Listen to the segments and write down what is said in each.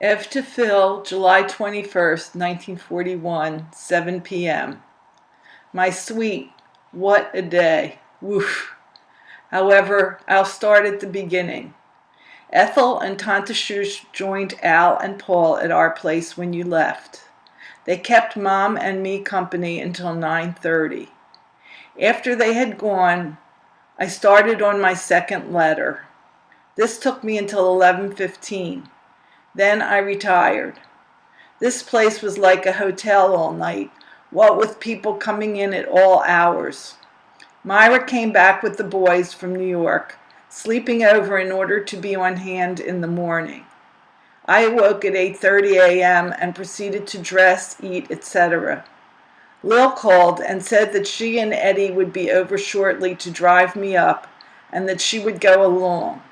Ev to Phil, July 21st, 1941, 7 p.m. My sweet, what a day. Woof. However, I'll start at the beginning. Ethel and Tante Shush joined Al and Paul at our place when you left. They kept Mom and me company until 9:30. After they had gone, I started on my second letter. This took me until 11:15. Then I retired. This place was like a hotel all night, what with people coming in at all hours. Myra came back with the boys from New York, sleeping over in order to be on hand in the morning. I awoke at 8:30 a.m. and proceeded to dress, eat, etc. Lil called and said that she and Eddie would be over shortly to drive me up and that she would go along.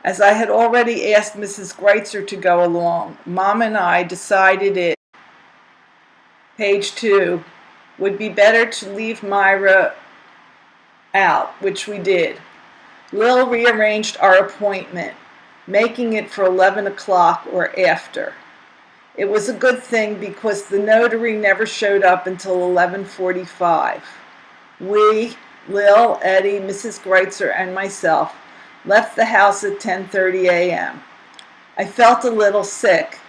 As I had already asked Mrs. Greitzer to go along, Mom and I decided it, page 2, would be better to leave Myra out, which we did. Lil rearranged our appointment, making it for 11 o'clock or after. It was a good thing because the notary never showed up until 11:45. We, Lil, Eddie, Mrs. Greitzer, and myself left the house at 10:30 a.m. I felt a little sick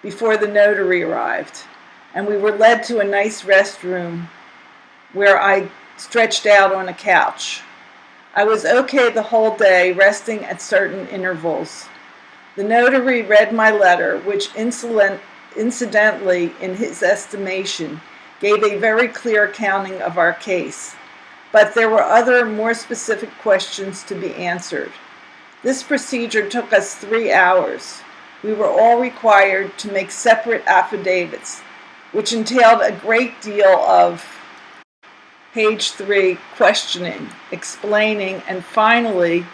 before the notary arrived, and we were led to a nice restroom where I stretched out on a couch. I was okay the whole day, resting at certain intervals. The notary read my letter, which incidentally, in his estimation, gave a very clear accounting of our case. But there were other, more specific questions to be answered. This procedure took us 3 hours. We were all required to make separate affidavits, which entailed a great deal of, page 3, questioning, explaining, and finally,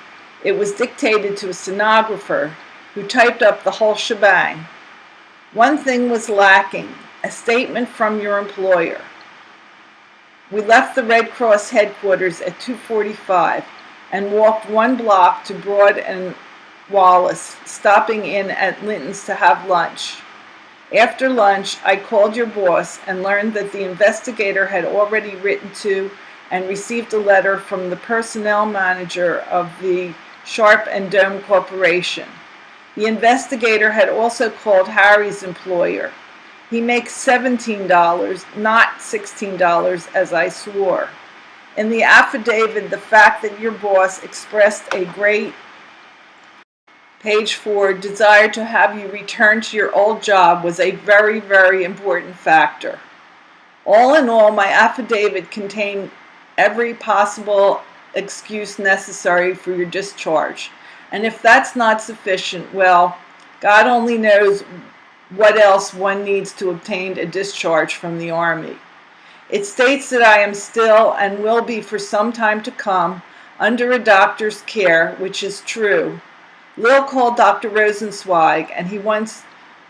it was dictated to a stenographer who typed up the whole shebang. One thing was lacking, a statement from your employer. We left the Red Cross headquarters at 2:45 and walked 1 block to Broad and Wallace, stopping in at Linton's to have lunch. After lunch, I called your boss and learned that the investigator had already written to and received a letter from the personnel manager of the Sharp and Dome Corporation. The investigator had also called Harry's employer. He makes $17, not $16, as I swore. In the affidavit, the fact that your boss expressed a great, page 4, desire to have you return to your old job was a very, very important factor. All in all, my affidavit contained every possible excuse necessary for your discharge. And if that's not sufficient, well, God only knows what else one needs to obtain a discharge from the Army. It states that I am still and will be for some time to come under a doctor's care, which is true. Lil called Dr. Rosenzweig and he wants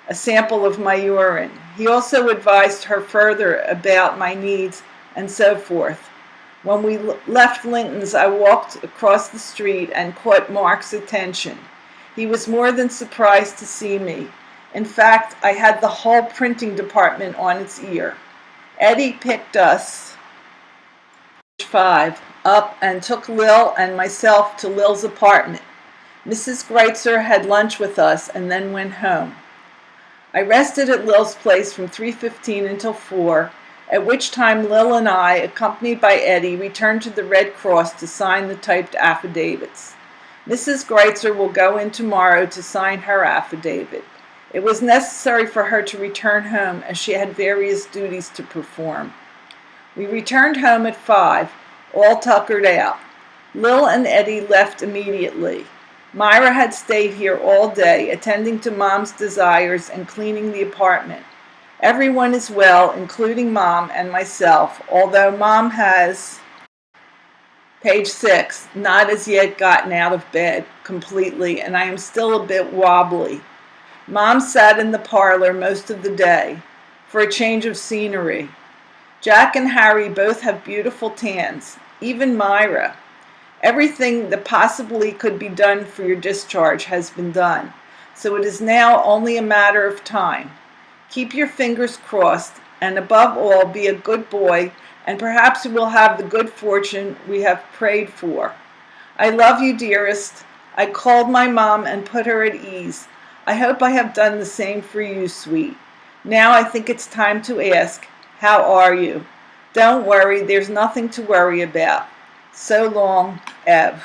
a sample of my urine. He also advised her further about my needs and so forth. When we left Linton's, I walked across the street and caught Mark's attention. He was more than surprised to see me. In fact, I had the whole printing department on its ear. Eddie picked us, page 5, up and took Lil and myself to Lil's apartment. Mrs. Greitzer had lunch with us and then went home. I rested at Lil's place from 3:15 until 4, at which time Lil and I, accompanied by Eddie, returned to the Red Cross to sign the typed affidavits. Mrs. Greitzer will go in tomorrow to sign her affidavit. It was necessary for her to return home as she had various duties to perform. We returned home at 5, all tuckered out. Lil and Eddie left immediately. Myra had stayed here all day, attending to Mom's desires and cleaning the apartment. Everyone is well, including Mom and myself, although Mom has, page 6, not as yet gotten out of bed completely, and I am still a bit wobbly. Mom sat in the parlor most of the day for a change of scenery. Jack and Harry both have beautiful tans, even Myra. Everything that possibly could be done for your discharge has been done. so it is now only a matter of time. Keep your fingers crossed, and above all, be a good boy, and perhaps you will have the good fortune we have prayed for. I love you, dearest. I called my mom and put her at ease. I hope I have done the same for you, sweet. Now I think it's time to ask, how are you? Don't worry, there's nothing to worry about. So long, Ev.